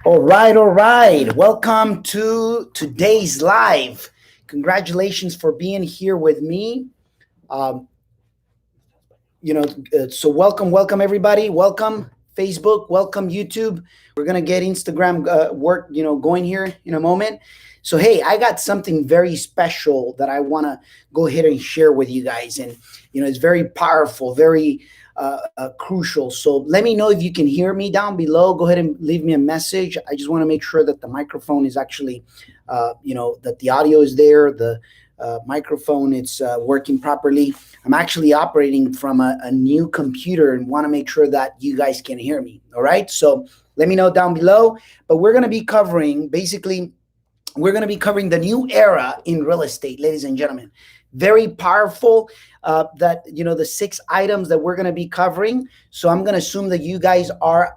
All right, all right. Welcome to today's live. Congratulations for being here with me. Um, so welcome everybody. Welcome Facebook. Welcome YouTube. We're gonna get Instagram work, going here in a moment. So hey, I got something very special that I want to go ahead and share with you guys, and it's very powerful, very crucial. So let me know if you can hear me down below. Go ahead and leave me a message. I just want to make sure that the microphone is actually, that the audio is there. The microphone it's working properly. I'm actually operating from a new computer and want to make sure that you guys can hear me. All right. So let me know down below. But we're going to be covering the new era in real estate, ladies and gentlemen. Very powerful. That the 6 items that we're going to be covering. So I'm going to assume that you guys are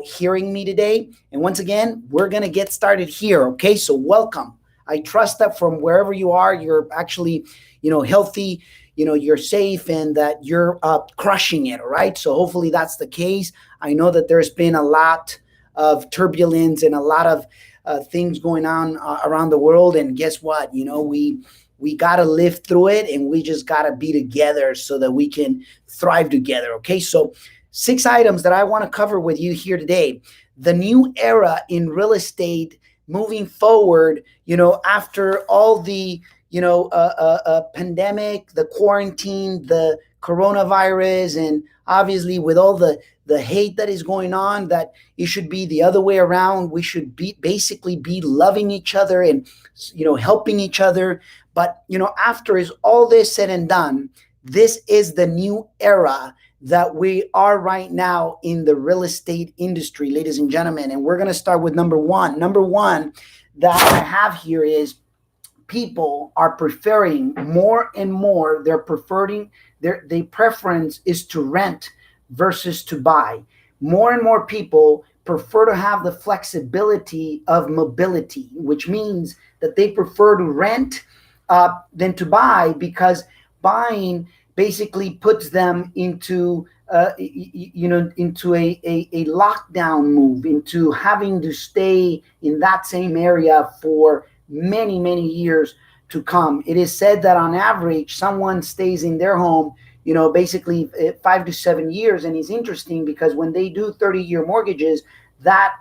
hearing me today. And once again, we're going to get started here. Okay. So welcome. I trust that from wherever you are, you're actually healthy, you're safe, and that you're crushing it. All right. So hopefully that's the case. I know that there's been a lot of turbulence and a lot of things going on around the world. And guess what? We got to live through it, and we just got to be together so that we can thrive together. Okay. So 6 items that I want to cover with you here today. The new era in real estate moving forward, after all the, pandemic, the quarantine, the coronavirus, and obviously with all the hate that is going on, that it should be the other way around. We should basically be loving each other and helping each other. But after is all this said and done, this is the new era that we are right now in the real estate industry, ladies and gentlemen. And we're going to start with number one. Number one that I have here is people are preferring more and more. They're preferring their preference is to rent versus to buy. More and more people prefer to have the flexibility of mobility, which means that they prefer to rent than to buy, because buying basically puts them into into a lockdown move, into having to stay in that same area for many years to come. It is said that on average someone stays in their home basically 5 to 7 years. And it's interesting because when they do 30-year mortgages, that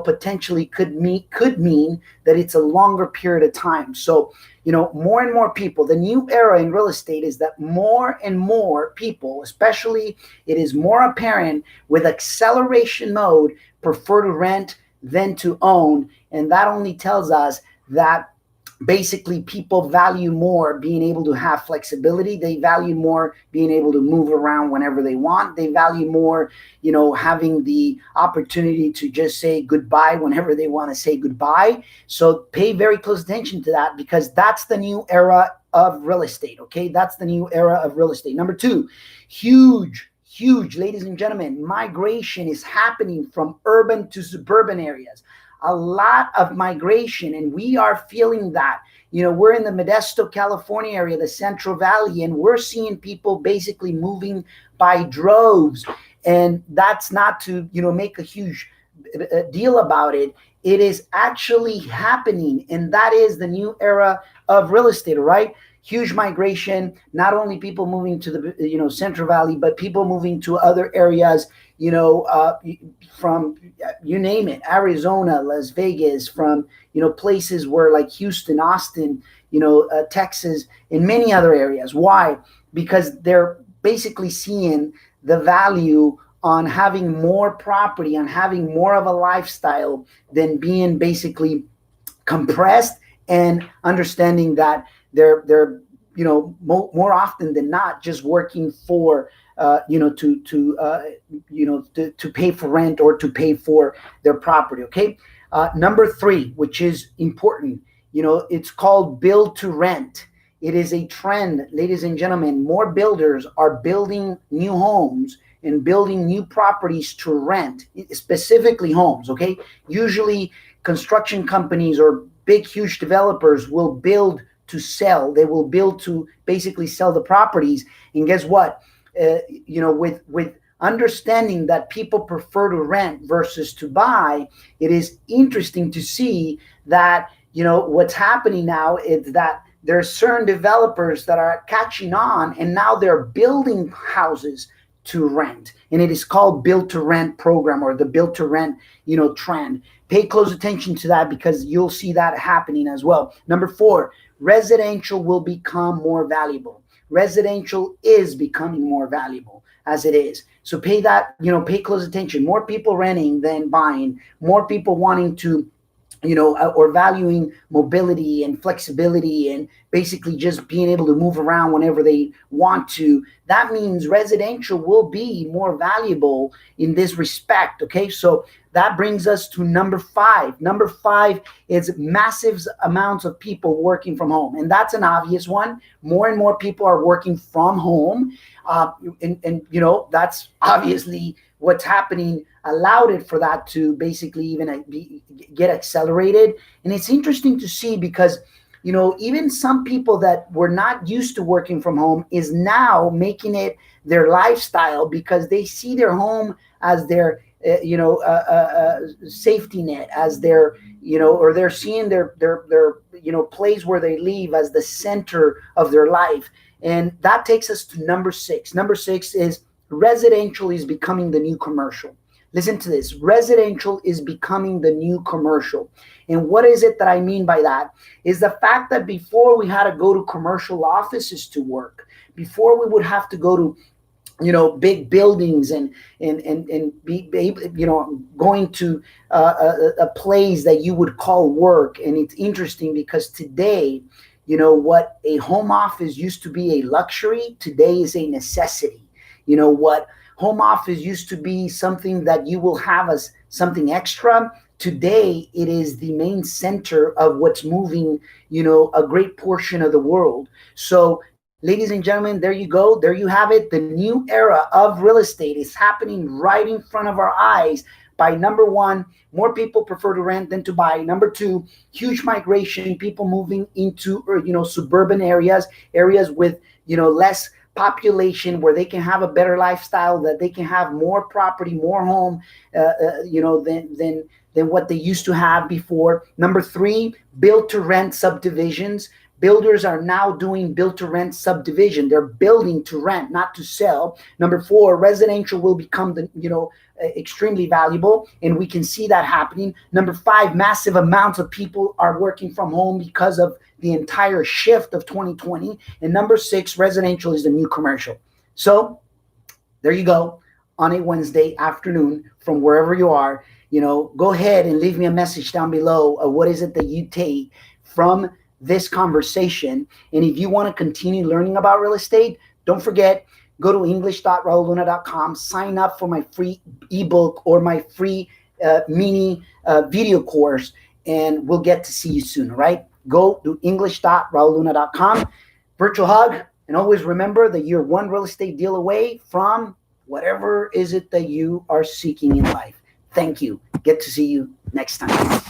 potentially could mean that it's a longer period of time. So more and more people, the new era in real estate is that more and more people, especially it is more apparent with acceleration mode, prefer to rent than to own. And that only tells us that basically people value more being able to have flexibility. They value more being able to move around whenever they want. They value more having the opportunity to just say goodbye whenever they want to say goodbye. So pay very close attention to that, because that's the new era of real estate. Okay, that's the new era of real estate. Number two, huge, ladies and gentlemen, migration is happening from urban to suburban areas. A lot of migration, and we are feeling that. We're in the Modesto, California area, the Central Valley, and we're seeing people basically moving by droves. And that's not to make a huge deal about it. It is actually happening, and that is the new era of real estate. Right? Huge migration, not only people moving to the Central Valley, but people moving to other areas, from you name it, Arizona, Las Vegas, from places where like Houston, Austin, Texas, and many other areas. Why? Because they're basically seeing the value on having more property, on having more of a lifestyle than being basically compressed, and understanding that they're more often than not just working for to pay for rent or to pay for their property. Okay. Number three, which is important, it's called build to rent. It is a trend, ladies and gentlemen. More builders are building new homes and building new properties to rent, specifically homes. Okay. Usually construction companies or big, huge developers will build to sell. They will build to basically sell the properties. And guess what? With understanding that people prefer to rent versus to buy, it is interesting to see that, what's happening now is that there are certain developers that are catching on, and now they're building houses to rent, and it is called build to rent program, or the build to rent trend. Pay close attention to that, because you'll see that happening as well. Number 4, residential will become more valuable. Residential is becoming more valuable as it is. So pay close attention. More people renting than buying, more people wanting to, or valuing mobility and flexibility, and basically just being able to move around whenever they want to. That means residential will be more valuable in this respect. Okay, so that brings us to number 5. Number 5 is massive amounts of people working from home, and that's an obvious one. More and more people are working from home, and that's obviously what's happening allowed it for that to basically even get accelerated. And it's interesting to see, because even some people that were not used to working from home is now making it their lifestyle, because they see their home as their safety net, as their or they're seeing their place where they live as the center of their life. And that takes us to number 6. Number 6 is residential is becoming the new commercial. Listen to this. Residential is becoming the new commercial. And what is it that I mean by that? Is the fact that before we had to go to commercial offices to work, before we would have to go to big buildings and be going to a place that you would call work. And it's interesting, because today, what a home office used to be a luxury, today is a necessity. What home office used to be something that you will have as something extra, today it is the main center of what's moving a great portion of the world. So ladies and gentlemen, there you go. There you have it. The new era of real estate is happening right in front of our eyes. By number 1, more people prefer to rent than to buy. Number 2, huge migration, people moving into suburban areas with less population, where they can have a better lifestyle, that they can have more property, more home, than what they used to have before. Number 3, build to rent subdivisions. Builders are now doing build to rent subdivision. They're building to rent, not to sell. Number 4, residential will become extremely valuable, and we can see that happening. Number 5, massive amounts of people are working from home because of the entire shift of 2020. And number 6, residential is the new commercial. So there you go, on a Wednesday afternoon, from wherever you are. Go ahead and leave me a message down below of what is it that you take from this conversation. And if you want to continue learning about real estate, don't forget, go to english.rauluna.com, sign up for my free ebook or my free mini video course, and we'll get to see you soon. All right, go to english.rauluna.com. Virtual hug, and always remember that you're one real estate deal away from whatever is it that you are seeking in life. Thank you. Get to see you next time.